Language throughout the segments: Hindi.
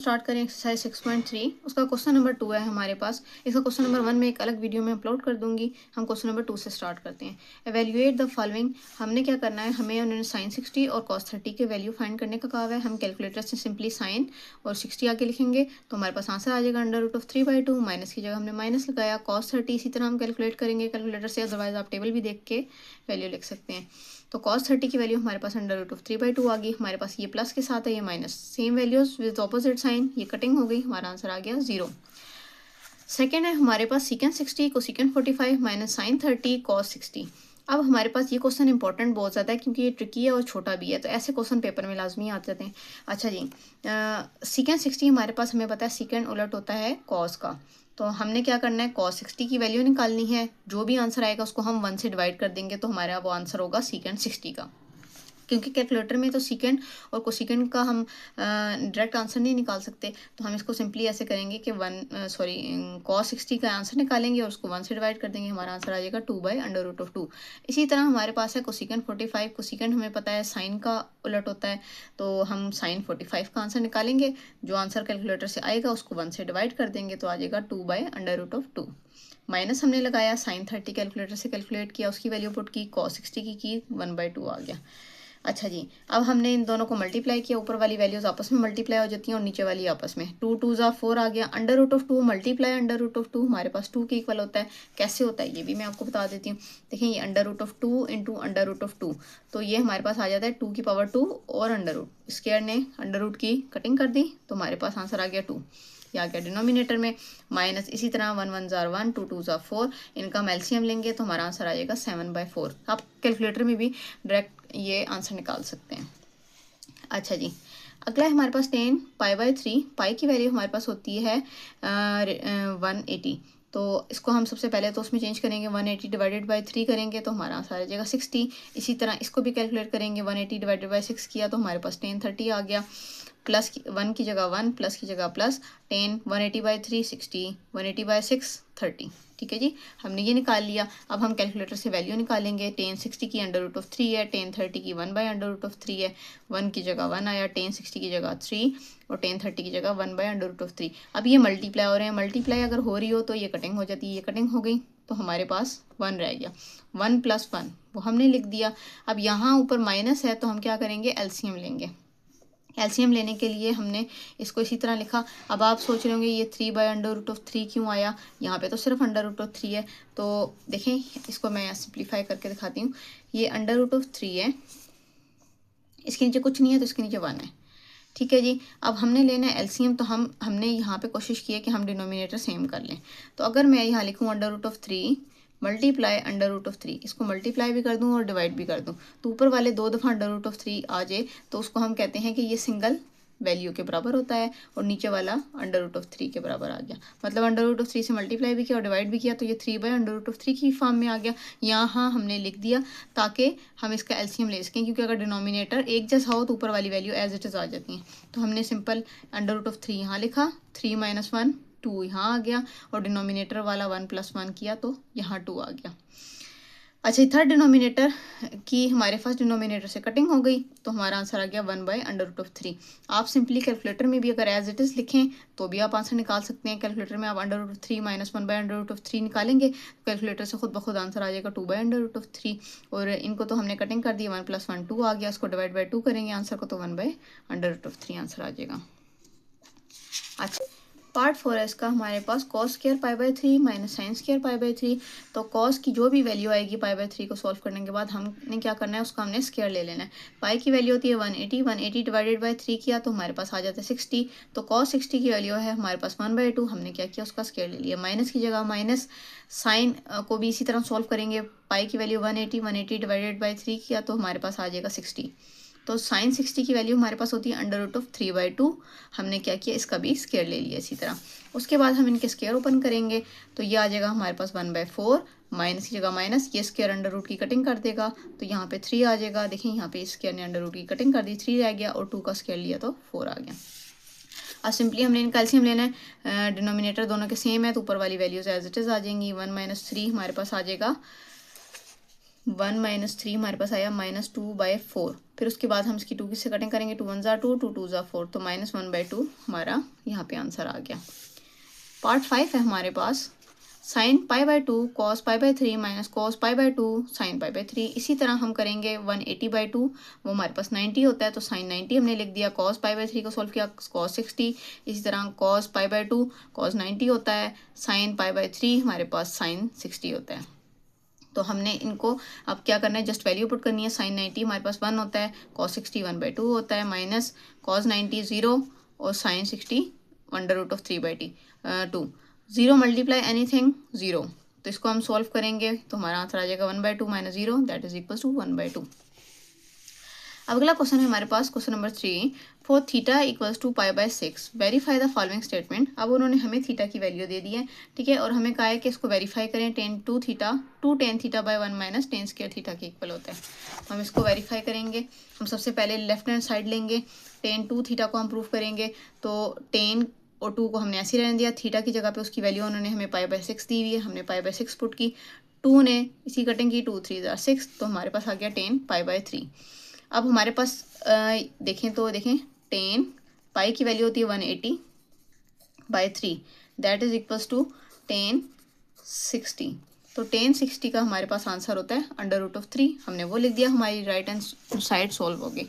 स्टार्ट करें एक्सरसाइज 6.3। उसका क्वेश्चन नंबर 2 है हमारे पास। इसका क्वेश्चन नंबर 1 में एक अलग वीडियो में अपलोड कर दूंगी। हम क्वेश्चन नंबर 2 से स्टार्ट करते हैं। Evaluate the following. हमने क्या करना है, हमें उन्होंने साइन 60 और कॉस 30 के वैल्यू फाइंड करने का कहा है। हम कैलकुलेटर से सिंपली साइन और 60 आगे लिखेंगे तो हमारे पास आंसर आ जाएगा √3/2। माइनस की जगह हमने माइनस लगाया। कॉस 30 इसी तरह हम कैलकुलेट करेंगे कैलकुलेटर से, अदरवाइज आप टेबल भी देख के वैल्यू लिख सकते हैं। तो cos 30 की वैल्यू हमारे पास √3/2 आ गई। हमारे पास ये प्लस के साथ है, ये minus, same values with opposite sign, ये कटिंग हो गई, हमारा आंसर आ गया 0। सेकेंड है हमारे पास secant 60 cosecant 45 minus sine 30 cos 60। अब हमारे पास ये क्वेश्चन इंपॉर्टेंट बहुत ज़्यादा है क्योंकि ये ट्रिकी है और छोटा भी है, तो ऐसे क्वेश्चन पेपर में लाजमी आ जाते हैं। अच्छा जी, सीकेंड 60 हमारे पास, हमें पता है सीकेंड उलट होता है कॉस का, तो हमने क्या करना है, cos 60 की वैल्यू निकालनी है। जो भी आंसर आएगा उसको हम 1 से डिवाइड कर देंगे तो हमारा वो आंसर होगा सीकेंड 60 का। क्योंकि कैलकुलेटर में तो सीकेंड और कोसेकेंड का हम डायरेक्ट आंसर नहीं निकाल सकते, तो हम इसको सिंपली ऐसे करेंगे कि cos 60 का आंसर निकालेंगे और उसको 1 से डिवाइड कर देंगे, हमारा आंसर आ जाएगा 2/√2। इसी तरह हमारे पास है कोसेकेंड 45। कोसेकेंड हमें पता है साइन का उलट होता है, तो हम साइन 45 का आंसर निकालेंगे। जो आंसर कैलकुलेटर से आएगा उसको 1 से डिवाइड कर देंगे तो आ जाएगा 2/√2। माइनस हमने लगाया, साइन 30 कैलकुलेटर से कैलकुलेट किया, उसकी वैल्यू पुट की, cos 60 की 1/2 आ गया। अच्छा जी, अब हमने इन दोनों को मल्टीप्लाई किया, ऊपर वाली वैल्यूज आपस में मल्टीप्लाई हो जाती हैं और नीचे वाली आपस में। 2 2 ज़ा 4 आ गया। √2 मल्टीप्लाई √2 हमारे पास 2 के इक्वल होता है। कैसे होता है ये भी मैं आपको बता देती हूँ। देखिए ये √2 इंटू √2, तो ये हमारे पास आ जाता है 2 की पावर 2 और अंडर स्क्वायर ने अंडर की कटिंग कर दी तो हमारे पास आंसर आ गया 2। या गया डिनोमिनेटर में माइनस। इसी तरह 1 1 ज़ा 1, 2 2 ज़ा 4, इनका हम एलसीएम लेंगे तो हमारा आंसर आ जाएगा 7/4। आप कैलकुलेटर में भी डायरेक्ट ये आंसर निकाल सकते हैं। अच्छा जी, अगला है हमारे पास 10π/3। पाई की वैल्यू हमारे पास होती है 180, तो इसको हम सबसे पहले तो उसमें चेंज करेंगे, 180 डिवाइडेड बाई 3 करेंगे तो हमारा आंसर आ जाएगा 60। इसी तरह इसको भी कैलकुलेट करेंगे, 180 डिवाइडेड बाई 6 किया तो हमारे पास 1030 आ गया। प्लस 1 की जगह 1, प्लस की जगह प्लस, 10 180/3 60, 180/6 30। ठीक है जी, हमने ये निकाल लिया। अब हम कैलकुलेटर से वैल्यू निकालेंगे। 1060 की √3 है, 1030 की 1/√3 है। 1 की जगह 1 आया, 1060 की जगह 3 और 1030 की जगह 1/√3। अब ये मल्टीप्लाई हो रहे हैं, मल्टीप्लाई अगर हो रही हो तो ये कटिंग हो जाती है, ये कटिंग हो गई तो हमारे पास 1 रह गया। 1 + 1 वो हमने लिख दिया। अब यहाँ ऊपर माइनस है तो हम क्या करेंगे, एलसीएम लेंगे। एलसीएम लेने के लिए हमने इसको इसी तरह लिखा। अब आप सोच रहे होंगे ये 3/√3 क्यों आया, यहाँ पे तो सिर्फ √3 है। तो देखें इसको मैं सिंप्लीफाई करके दिखाती हूँ। ये √3 है, इसके नीचे कुछ नहीं है तो इसके नीचे 1 है। ठीक है जी, अब हमने लेना है एलसीएम, तो हमने यहाँ पे कोशिश की है कि हम डिनोमिनेटर सेम कर लें। तो अगर मैं यहाँ लिखूँ √3 मल्टीप्लाई √3, इसको मल्टीप्लाई भी कर दूँ और डिवाइड भी कर दूँ तो ऊपर वाले 2 दफ़ा √3 आ जाए तो उसको हम कहते हैं कि ये सिंगल वैल्यू के बराबर होता है, और नीचे वाला √3 के बराबर आ गया। मतलब √3 से मल्टीप्लाई भी किया और डिवाइड भी किया तो ये 3/√3 की फॉर्म में आ गया। यहाँ हमने लिख दिया ताकि हम इसका एलसीएम ले सकें, क्योंकि अगर डिनोमिनेटर एक जैसा हो तो ऊपर वाली वैल्यू एज इट इज़ आ जाती हैं। तो हमने सिंपल √3 यहाँ लिखा, 3 - 1 2 यहाँ आ गया, और डिनोमिनेटर वाला 1 + 1 किया तो यहाँ 2 आ गया। अच्छा, थर्ड डिनोमिनेटर की हमारे पास डिनोमिनेटर से कटिंग हो गई तो हमारा आंसर आ गया 1/√3। आप सिंपली कैलकुलेटर में भी अगर एज इट इज़ लिखें तो भी आप आंसर निकाल सकते हैं। कैलकुलेटर में आप √3 - 1/√3 निकालेंगे तो कैलकुलेटर से खुद ब खुद आंसर आ जाएगा 2/√3। और इनको तो हमने कटिंग कर दी, 1 + 1 2 आ गया, उसको डिवाइड बाई 2 करेंगे आंसर को तो 1/√3 आंसर आ जाएगा। अच्छा, पार्ट 4 है इसका हमारे पास, cos square π/3 minus sine square π/3। तो cos की जो भी वैल्यू आएगी π/3 को सॉल्व करने के बाद हमने क्या करना है, उसका हमने स्क्वायर ले लेना है। पाई की वैल्यू होती है 180, 180 डिवाइडेड बाई 3 किया तो हमारे पास आ जाता है 60। तो cos 60 की वैल्यू है हमारे पास 1/2, हमने क्या किया, उसका स्क्वायर ले लिया। माइनस की जगह माइनस, साइन को भी इसी तरह सॉल्व करेंगे। पाई की वैल्यू 180, 180 डिवाइडेड बाई 3 किया तो हमारे पास आ जाएगा 60। तो साइन 60 की वैल्यू हमारे पास होती है √3/2। हमने क्या किया, इसका भी स्क्वायर ले लिया इसी तरह। उसके बाद हम इनके स्क्वायर ओपन करेंगे तो ये आ जाएगा हमारे पास 1/4, माइनस की जगह माइनस, ये स्क्वायर अंडर की कटिंग कर देगा तो यहाँ पे 3 आ जाएगा। देखिए यहाँ पे स्क्वायर ने अंडर की कटिंग कर दी, 3 रह गया, और 2 का स्क्वायर लिया तो 4 आ गया। अब सिंपली हमने इनका एलसीएम लेना है। डिनोमिनेटर दोनों के सेम है तो ऊपर वाली वैल्यूज एज इट इज आ जाएंगी। 1 - 3 हमारे पास आ जाएगा 1 माइनस 3 हमारे पास आया -2/4। फिर उसके बाद हम इसकी 2 किससे कटिंग करेंगे, 2 1 ज़ा 2, 2 2 ज़ा 4, तो -1/2 हमारा यहाँ पे आंसर आ गया। पार्ट 5 है हमारे पास sin π/2 cos π/3 minus cos π/2 sin π/3। इसी तरह हम करेंगे 180/2, वो हमारे पास 90 होता है तो sin 90 हमने लिख दिया, cos π/3 को सॉल्व किया cos 60। इसी तरह cos π/2 cos 90 होता है, sin π/3 हमारे पास sin 60 होता है। तो हमने इनको अब क्या करना है, जस्ट वैल्यू पुट करनी है। sin 90 हमारे पास 1 होता है, cos 60 1/2 होता है, माइनस cos 90 0 और sin 60 √3/2। 0 मल्टीप्लाई एनीथिंग 0, तो इसको हम सॉल्व करेंगे तो हमारा आंसर आ जाएगा 1/2 minus 0 that is equal to 1/2। अब अगला क्वेश्चन है हमारे पास question number 3, for theta equals to π/6 verify the following statement. अब उन्होंने हमें थीटा की वैल्यू दे दी है, ठीक है, और हमें कहा है कि इसको वेरीफाई करें, two tan theta by 1 minus tan square theta के इक्वल होता है। हम इसको वेरीफाई करेंगे। हम सबसे पहले लेफ्ट हैंड साइड लेंगे, टेन टू थीटा को हम प्रूव करेंगे, तो टेन और 2 को हमने ऐसे ही रहने दिया, थीटा की जगह पे उसकी वैल्यू उन्होंने हमें π/6 दी हुई है, हमने π/6 पुट की, 2 ने इसी कटिंग की, 2 3 ज़ा 6, तो हमारे पास आ गया 10 π/3। अब हमारे पास देखें तो देखें 10 पाई की वैल्यू होती है 180/3 दैट इज इक्वल्स टू 1060। तो 1060 का हमारे पास आंसर होता है √3। हमने वो लिख दिया, हमारी राइट हैंड साइड सॉल्व हो गई।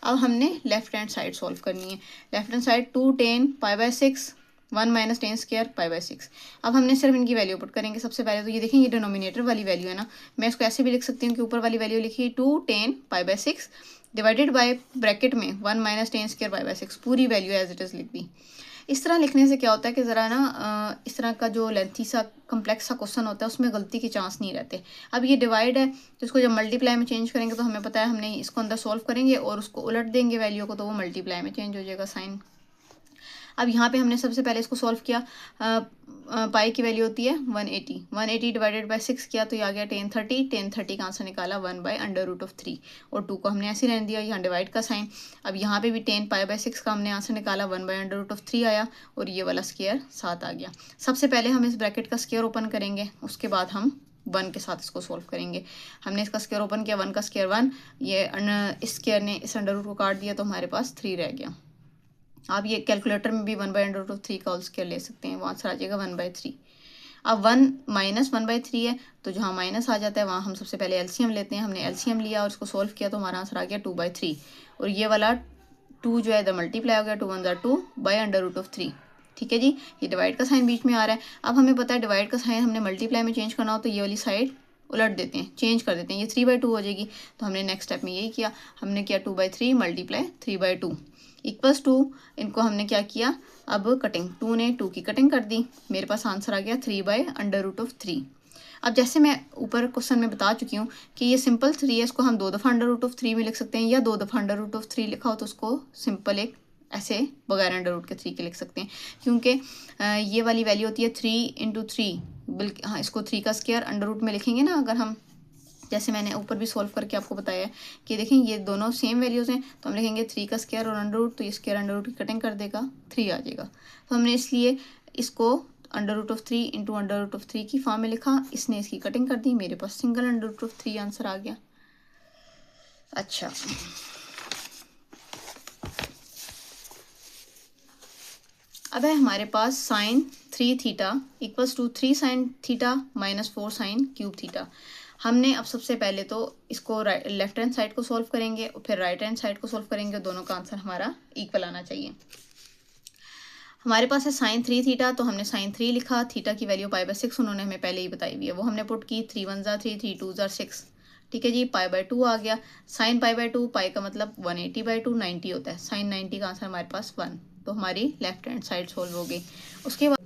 अब हमने लेफ्ट हैंड साइड सॉल्व करनी है। Left hand side 210 π/6 1 minus 10 square π/6। अब हमने सिर्फ इनकी वैल्यू पुट करेंगे। सबसे पहले तो ये देखें, ये डिनोमिनेटर वाली वैल्यू है ना, मैं इसको ऐसे भी लिख सकती हूँ कि ऊपर वाली वैल्यू लिखी 210 π/6 डिवाइडेड बाय ब्रैकेट में 1 माइनस 10 स्क्वायर π/6, पूरी वैल्यू एज इट इज़ लिख दी। इस तरह लिखने से क्या होता है कि ज़रा ना इस तरह का जो लेंथी सा कम्प्लेक्स सा क्वेश्चन होता है उसमें गलती के चांस नहीं रहते। अब ये डिवाइड है तो इसको जब मल्टीप्लाई में चेंज करेंगे तो हमें पता है हमने इसको अंदर सॉल्व करेंगे और उसको उलट देंगे वैल्यू को, तो वो मल्टीप्लाई में चेंज हो जाएगा साइन। अब यहाँ पे हमने सबसे पहले इसको सॉल्व किया, पाई की वैल्यू होती है 180 डिवाइडेड बाय 6 किया तो ये आ गया 1030 का आंसर निकाला 1/√3, और 2 को हमने ऐसे रहने दिया, यहाँ डिवाइड का साइन। अब यहाँ पे भी 10 π/6 का हमने आंसर निकाला 1/√3 आया, और ये वाला स्क्वायर 7 आ गया। सबसे पहले हम इस ब्रैकेट का स्क्वायर ओपन करेंगे, उसके बाद हम 1 के साथ इसको सॉल्व करेंगे। हमने इसका स्क्वायर ओपन किया, 1 का स्क्वायर 1, ये इस स्क्वायर ने इस अंडर को काट दिया तो हमारे पास 3 रह गया। आप ये कैलकुलेटर में भी 1/√3 का होल स्क्वायर ले सकते हैं, वो आंसर आ जाएगा 1/3। अब 1 माइनस 1/3 है तो जहाँ माइनस आ जाता है वहाँ हम सबसे पहले एलसीएम लेते हैं। हमने एलसीएम लिया और इसको सॉल्व किया तो हमारा आंसर आ गया 2/3, और ये वाला 2 जो है इधर मल्टीप्लाई हो गया, 2 1 ज़ा 2 √3। ठीक है जी, ये डिवाइड का साइन बीच में आ रहा है। अब हमें पता है डिवाइड का साइन हमने मल्टीप्लाई में चेंज करना हो तो ये वाली साइड उलट देते हैं, चेंज कर देते हैं, ये 3/2 हो जाएगी। तो हमने नेक्स्ट स्टेप में यही किया, हमने किया 2/3 मल्टीप्लाई 3/2 इक्वल्स टू, इनको हमने क्या किया, अब कटिंग, 2 ने 2 की कटिंग कर दी, मेरे पास आंसर आ गया 3/√3। अब जैसे मैं ऊपर क्वेश्चन में बता चुकी हूँ कि ये सिंपल 3 है, इसको हम 2 दफ़ा √3 में लिख सकते हैं, या 2 दफ़ा √3 लिखा हो तो उसको सिंपल एक ऐसे बगैर √3 के लिख सकते हैं, क्योंकि ये वाली वैल्यू होती है 3 × 3, बल्कि हाँ इसको 3 का स्क्वायर √ में लिखेंगे ना, अगर हम जैसे मैंने ऊपर भी सॉल्व करके आपको बताया है कि देखें ये दोनों सेम वैल्यूज़ हैं, तो हम लिखेंगे 3 का स्क्वायर और √, तो ये स्क्वायर √ की कटिंग कर देगा 3 आ जाएगा। तो हमने इसलिए इसको √3 × √3 की फॉर्म में लिखा, इसने इसकी कटिंग कर दी, मेरे पास सिंगल √3 आंसर आ गया। अच्छा, अब है हमारे पास sin 3 theta equals to 3 sin theta minus 4 sin cube theta. हमने अब सबसे पहले तो इसको लेफ्ट हैंड साइड को सॉल्व करेंगे और फिर राइट हैंड साइड को सॉल्व करेंगे, दोनों का आंसर हमारा इक्वल आना चाहिए। हमारे पास है sin 3 थीटा, तो हमने sin 3 लिखा, थीटा की वैल्यू π/6 उन्होंने हमें पहले ही बताई हुई है, वो हमने पुट की, 3 1 ज़ा 3, 3 2 ज़ा 6, ठीक है जी, π/2 आ गया। sin π/2, पाई का मतलब 180/2 90 होता है, sin 90 का आंसर हमारे पास 1, तो हमारी लेफ्ट हैंड साइड सॉल्व हो गई। उसके बाद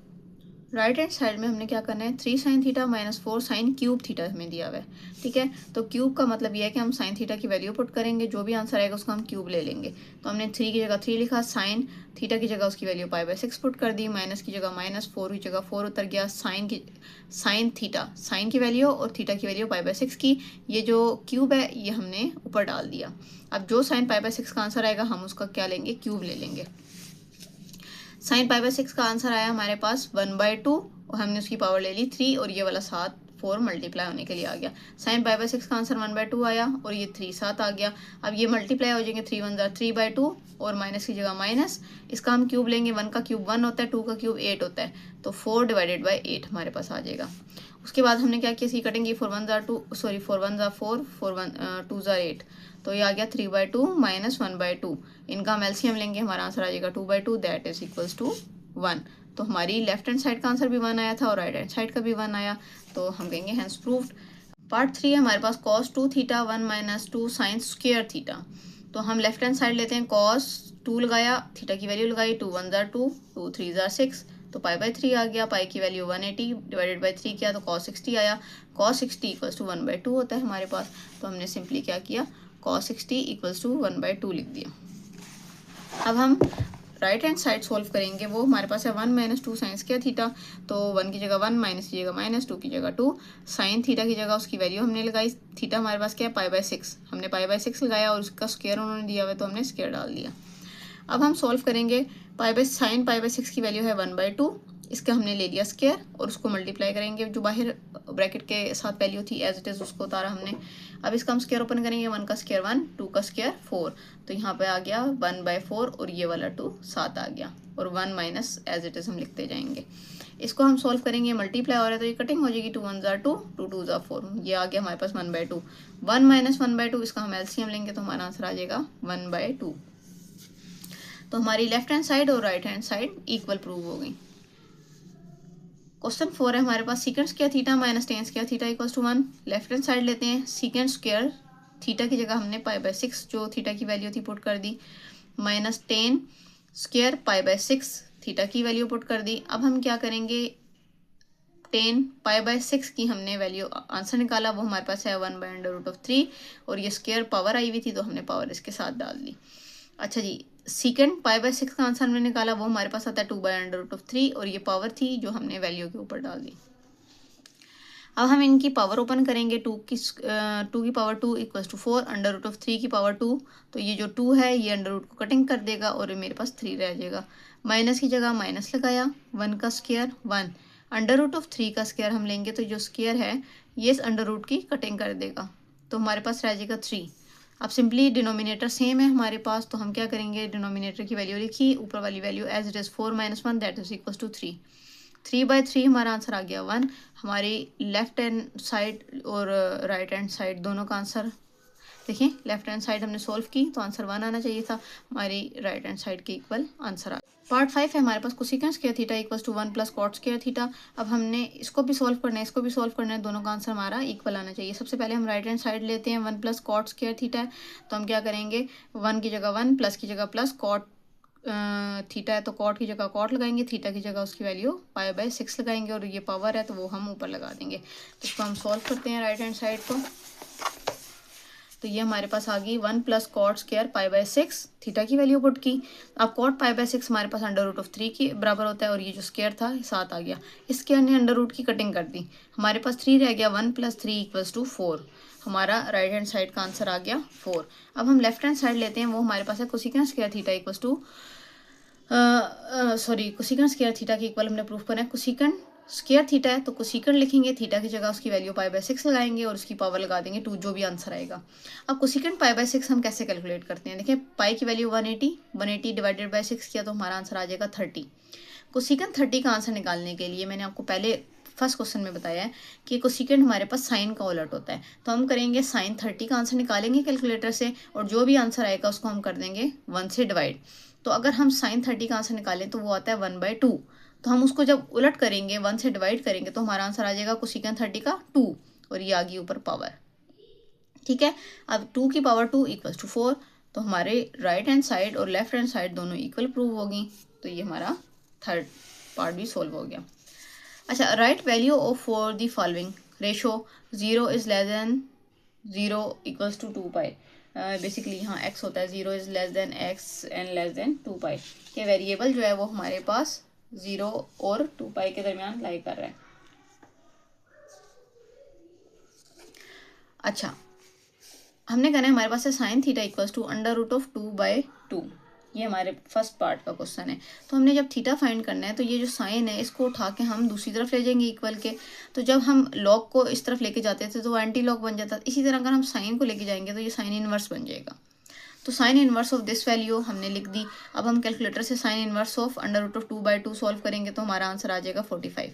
राइट हैंड साइड में हमने क्या करना है, 3 sin theta minus 4 sin cube theta हमें दिया हुआ है, ठीक है। तो क्यूब का मतलब यह है कि हम sin थीटा की वैल्यू पुट करेंगे, जो भी आंसर आएगा उसको हम क्यूब ले लेंगे। तो हमने 3 की जगह 3 लिखा, sin थीटा की जगह उसकी वैल्यू π/6 पुट कर दी, माइनस की जगह माइनस, 4 की जगह 4 उतर गया, sin थीटा, साइन की वैल्यू और थीटा की वैल्यू π/6 की, ये जो क्यूब है ये हमने ऊपर डाल दिया। अब जो sin π/6 का आंसर आएगा हम उसका क्या लेंगे, क्यूब ले लेंगे। sin π/6 का आंसर आया हमारे पास 1/2, और हमने उसकी पावर ले ली 3, और ये वाला 7 4 मल्टीप्लाई होने के लिए आ गया। साइन पाई बाई 6 का आंसर 1/2 आया और ये 3 7 आ गया। अब ये मल्टीप्लाई हो जाएंगे, 3 1 ज़ा 3/2 और माइनस की जगह माइनस, इसका हम क्यूब लेंगे, 1 का क्यूब 1 होता है, 2 का क्यूब 8 होता है, तो 4 डिवाइडेड बाई 8 हमारे पास आ जाएगा। उसके बाद हमने क्या किया, इसकी कटिंग की, 4 1 ज़ा 2 सॉरी 4 1 ज़ा 4 4 2 ज़ा 8, तो ये आ गया 3/2 माइनस 1/2। इनका हम एलसीएम लेंगे, हमारा आंसर आ जाएगा 2/2, दैट इज इक्वल्स टू 1। तो हमारी लेफ्ट हैंड साइड का आंसर भी 1 आया था और राइट हैंड साइड का भी 1 आया, तो हम कहेंगे हैंस प्रूव्ड। पार्ट 3 है हमारे पास cos 2 theta 1 minus 2 sine square theta. तो हम लेफ्ट हैंड साइड लेते हैं, cos 2 लगाया, थीटा की वैल्यू लगाई, 2 1 ज़ा 2 2 3 ज़ा 6, तो पाई बाई 3 आ गया, पाई की वैल्यू 180 डिवाइडेड बाई 3 किया तो cos 60 आया। cos 60 इक्वल्स टू 1/2 होता है हमारे पास, तो हमने सिंपली क्या किया, cos 60 इक्वल्स टू 1/2 लिख दिया। अब हम राइट हैंड साइड सोल्व करेंगे, वो हमारे पास है 1 माइनस 2 साइन स्क्वायर थीटा, तो 1 की जगह 1, माइनस की जगह माइनस, 2 की जगह 2, साइन थीटा की जगह उसकी वैल्यू हमने लगाई, थीटा हमारे पास क्या है, पाई बाई 6, हमने पाई बाई 6 लगाया और उसका स्क्वायर उन्होंने दिया हुआ है तो हमने स्क्वायर डाल दिया। अब हम सोल्व करेंगे, पाई बाई 6 की वैल्यू है 1/2, इसका हमने ले लिया स्क्वायर और उसको मल्टीप्लाई करेंगे, जो बाहर ब्रैकेट के साथ वैल्यू थी एज इट इज़ उसको उतारा हमने। अब इसका हम स्क्वायर ओपन करेंगे, 1 का स्क्वायर 1, 2 का स्क्वायर 4, तो यहाँ पे आ गया 1/4 और ये वाला 2 7 आ गया, और 1 माइनस एज इट इज़ हम लिखते जाएंगे। इसको हम सोल्व करेंगे, मल्टीप्लाई हो रहा है तो ये कटिंग हो जाएगी, 2 1 ज़ा 2 2 2 ज़ा 4, ये आ गया हमारे पास 1/2। 1 माइनस 1/2, इसका हम एलसीएम लेंगे तो हमारा आंसर आ जाएगा 1/2। तो हमारी लेफ्ट हैंड साइड और right hand side equal prove हो गई। क्वेश्चन 4 है हमारे पास, secant square theta minus tan square theta equals to 1। Left hand side लेते हैं, सीकेंड स्क्वायर थीटा की जगह हमने पाई बाई 6 जो थीटा की वैल्यू थी पुट कर दी, minus tan square pi by 6 theta की वैल्यू पुट कर दी। अब हम क्या करेंगे, 10 पाई बाई 6 की हमने वैल्यू आंसर निकाला, वो हमारे पास है 1/√3 और ये स्क्वायर पावर आई हुई थी तो हमने पावर इसके साथ डाल दी। अच्छा जी, सीकेंड पाई बाई 6 का आंसर हमने निकाला, वो हमारे पास आता है 2/√3 और ये पावर थी जो हमने वैल्यू के ऊपर डाल दी। अब हम इनकी पावर ओपन करेंगे, 2 की पावर 2 इक्वल्स टू 4, √3 की पावर 2, तो ये जो 2 है ये अंडर रूट को कटिंग कर देगा और मेरे पास 3 रह जाएगा। माइनस की जगह माइनस लगाया, 1 का स्क्वायर 1, √3 का स्क्वायर हम लेंगे तो जो स्क्वायर है ये अंडर रूट की कटिंग कर देगा, तो हमारे पास रह जाएगा 3। अब सिंपली डिनोमिनेटर सेम है हमारे पास, तो हम क्या करेंगे, डिनोमिनेटर की वैल्यू लिखी, ऊपर वाली value as it is 4 - 1 that is equals to 3। 3/3 हमारा आंसर आ गया 1। हमारी लेफ्ट हैंड साइड और राइट हैंड साइड दोनों का आंसर देखिए, लेफ्ट हैंड साइड हमने सोल्व की तो आंसर 1 आना चाहिए था, हमारी राइट हैंड साइड के इक्वल आंसर आ। पार्ट 5 है हमारे पास, cosecant square theta equals to 1 + cot square theta. अब हमने इसको भी सोल्व करना है, इसको भी सोल्व करना है, दोनों का आंसर हमारा इक्वल आना चाहिए। सबसे पहले हम राइट हैंड साइड लेते हैं, 1 + कॉट स्क्वायर थीटा है, तो हम क्या करेंगे, 1 की जगह 1, प्लस की जगह प्लस, कॉट थीटा है तो कॉट की जगह कॉट लगाएंगे, थीटा की जगह उसकी वैल्यू पाई बाई 6 लगाएंगे और ये पावर है तो वो हम ऊपर लगा देंगे। तो इसको हम सॉल्व करते हैं राइट हैंड साइड को, तो ये हमारे पास आ गई 1 + cot square pi by 6, theta की वैल्यू पुट की। अब कॉट पाई बाई 6 हमारे पास √3 की बराबर होता है और ये जो स्क्वायर था 7 आ गया, इस स्क्वायर ने अंडर रूट की कटिंग कर दी, हमारे पास 3 रह गया, 1 + 3 इक्वल्स टू 4। हमारा राइट हैंड साइड का आंसर आ गया 4। अब हम लेफ्ट हैंड साइड लेते हैं, वो हमारे पास है cosecant square theta equals to cosecant square theta की इक्वल हमने प्रूफ करना है। कोसेकेंट स्क्वायर थीटा है तो कोसेकेंट लिखेंगे, थीटा की जगह उसकी वैल्यू पाई बाई 6 लगाएंगे और उसकी पावर लगा देंगे 2, जो भी आंसर आएगा। अब कोसेकेंट पाई बाई 6 हम कैसे कैलकुलेट करते हैं, देखिए पाई की वैल्यू 180 डिवाइडेड बाई 6 किया तो हमारा आंसर आ जाएगा 30। कोसेकेंट 30 का आंसर निकालने के लिए मैंने आपको पहले फर्स्ट क्वेश्चन में बताया है कि कोसेकेंट हमारे पास साइन का उलट होता है, तो हम करेंगे साइन 30 का आंसर निकालेंगे कैलकुलेटर से और जो भी आंसर आएगा उसको हम कर देंगे 1 से डिवाइड। तो अगर हम साइन 30 का आंसर निकालें तो वो आता है 1/2, तो हम उसको जब उलट करेंगे 1 से डिवाइड करेंगे तो हमारा आंसर आ जाएगा कोसेकेंट 30 का 2 और ये आ गई ऊपर पावर। ठीक है, अब 2 की पावर 2 इक्वल्स टू 4, तो हमारे राइट हैंड साइड और लेफ्ट हैंड साइड दोनों इक्वल प्रूव होगी, तो ये हमारा थर्ड पार्ट भी सोल्व हो गया। अच्छा, right value of for the following ratio 0 is less than 0 equals to 2 pi. Basically यहाँ x होता है 0 is less than x and less than 2 pi, ये वेरिएबल जो है वो हमारे पास 0 और 2 पाई के दरमियान लाई कर रहा है। अच्छा, हमने कहना है हमारे पास है साइन थीटा इक्वल्स टू √2/2, ये हमारे फर्स्ट पार्ट का क्वेश्चन है। तो हमने जब थीटा फाइंड करना है तो ये जो साइन है इसको उठा के हम दूसरी तरफ ले जाएंगे इक्वल के। तो जब हम लॉग को इस तरफ लेके जाते थे तो वो एंटी लॉग बन जाता। इसी तरह अगर हम साइन को लेके जाएंगे तो ये साइन इनवर्स बन जाएगा। तो sine inverse of this value हमने लिख दी। अब हम कैलकुलेटर से साइन इनवर्स ऑफ √2/2 सॉल्व करेंगे तो हमारा आंसर आ जाएगा 45।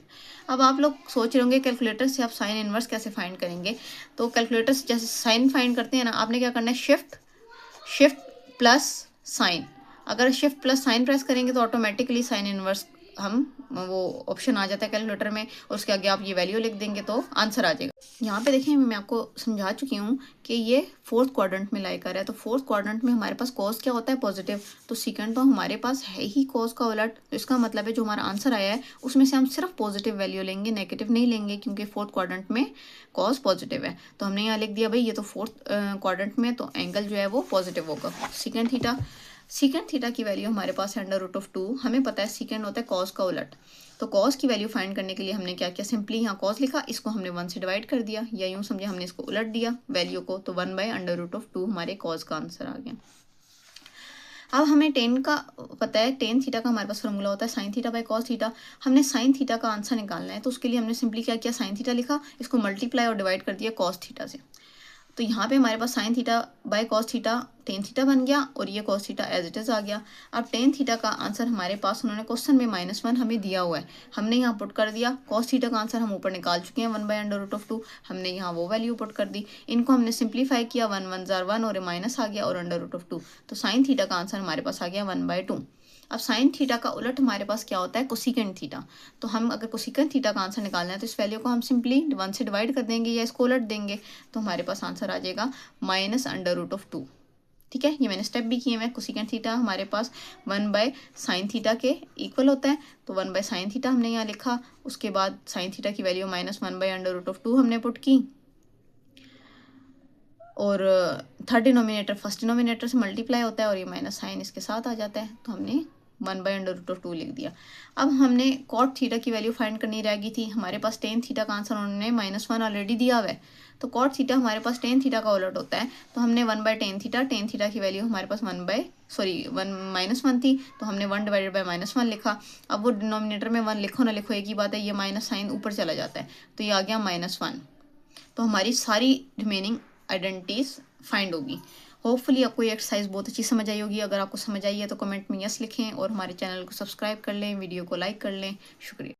अब आप लोग सोच रहे होंगे कैलकुलेटर से आप साइन इनवर्स कैसे फाइंड करेंगे। तो कैलकुलेटर से जैसे साइन फाइंड करते हैं ना, आपने क्या करना है, शिफ्ट प्लस साइन। अगर शिफ्ट प्लस साइन प्रेस करेंगे तो ऑटोमेटिकली साइन इनवर्स हम वो ऑप्शन आ जाता है कैलकुलेटर में, और उसके आगे आप ये वैल्यू लिख देंगे तो आंसर आ जाएगा। यहाँ पे देखें मैं आपको समझा चुकी हूँ कि ये फोर्थ क्वाड्रेंट में लाई कर रहा है। तो फोर्थ क्वाड्रेंट में हमारे पास कॉस क्या होता है, पॉजिटिव। तो सेकंड तो हमारे पास है ही कॉस का उलट। तो इसका मतलब है जो हमारा आंसर आया है उसमें से हम सिर्फ पॉजिटिव वैल्यू लेंगे, नेगेटिव नहीं लेंगे, क्योंकि फोर्थ क्वाड्रेंट में कॉस पॉजिटिव है। तो हमने यहाँ लिख दिया भाई ये तो फोर्थ क्वाड्रेंट में, तो एंगल जो है वो पॉजिटिव होगा। सेकंड थीटा की वैल्यू हमारे पास है √2। हमें पता है सेकंड होता है कॉस का उलट। तो कॉस की वैल्यू फाइंड करने के लिए हमने क्या किया, सिंपली यहाँ कॉस लिखा, इसको हमने 1 से डिवाइड कर दिया, या यूँ समझे हमने इसको उलट दिया वैल्यू को, तो 1/√2 हमारे कॉस का आंसर आ गया। अब हमें टेन का पता है, टेन थीटा का हमारे पास फॉर्मूला होता है sign theta by cos theta. हमने साइन थीटा का आंसर निकालना है, तो उसके लिए हमने सिंपली क्या किया, साइन थीटा लिखा, इसको मल्टीप्लाई और डिवाइड कर दिया कॉस थीटा से। तो यहाँ पे हमारे पास sine theta by cos theta tan theta बन गया, और ये cos theta as it is आ गया। अब टेन थीटा का आंसर हमारे पास उन्होंने क्वेश्चन में -1 हमें दिया हुआ है, हमने यहाँ पुट कर दिया। कॉस थीटा का आंसर हम ऊपर निकाल चुके हैं 1/√2, हमने यहाँ वो वैल्यू पुट कर दी। इनको हमने सिंप्लीफाई किया, 1 1 जार 1 और माइनस आ गया और √2। तो साइन थीटा का आंसर हमारे पास आ गया 1/2। अब साइन थीटा का उलट हमारे पास क्या होता है, कोसिकेंट थीटा। तो हम अगर कोसिकेंट थीटा का आंसर निकालना है तो इस वैल्यू को हम सिंपली 1 से डिवाइड कर देंगे या इसको उलट देंगे, तो हमारे पास आंसर आ जाएगा -√2। ठीक है, ये मैंने स्टेप भी किए हैं। कोसिकेंट थीटा हमारे पास 1/sin थीटा के इक्वल होता है, तो 1/sin थीटा हमने यहाँ लिखा। उसके बाद साइन थीटा की वैल्यू -1/√2 हमने पुट की, और थर्ड डिनोमिनेटर फर्स्ट डिनोमिनेटर से मल्टीप्लाई होता है, और ये माइनस साइन इसके साथ आ जाता है, तो हमने 1/√2 लिख दिया। अब हमने कॉट थीटा की वैल्यू फाइंड करनी रह गई थी। हमारे पास टेन थीटा का आंसर उन्होंने -1 ऑलरेडी दिया हुआ है, तो कॉट थीटा हमारे पास टेन थीटा का उलट होता है। तो हमने 1/टेन थीटा की वैल्यू हमारे पास -1 थी, तो हमने 1/-1 लिखा। अब वो डिनोमिनेटर में 1 लिखो ना लिखो एक ही बात है, ये माइनस साइन ऊपर चला जाता है, तो ये आ गया -1। तो हमारी सारी रिमेनिंग आइडेंटिटीज फाइंड होगी। होपफुली आपको ये एक्सरसाइज बहुत अच्छी समझ आई होगी। अगर आपको समझ आई है तो कमेंट में यस लिखें, और हमारे चैनल को सब्सक्राइब कर लें, वीडियो को लाइक कर लें। शुक्रिया।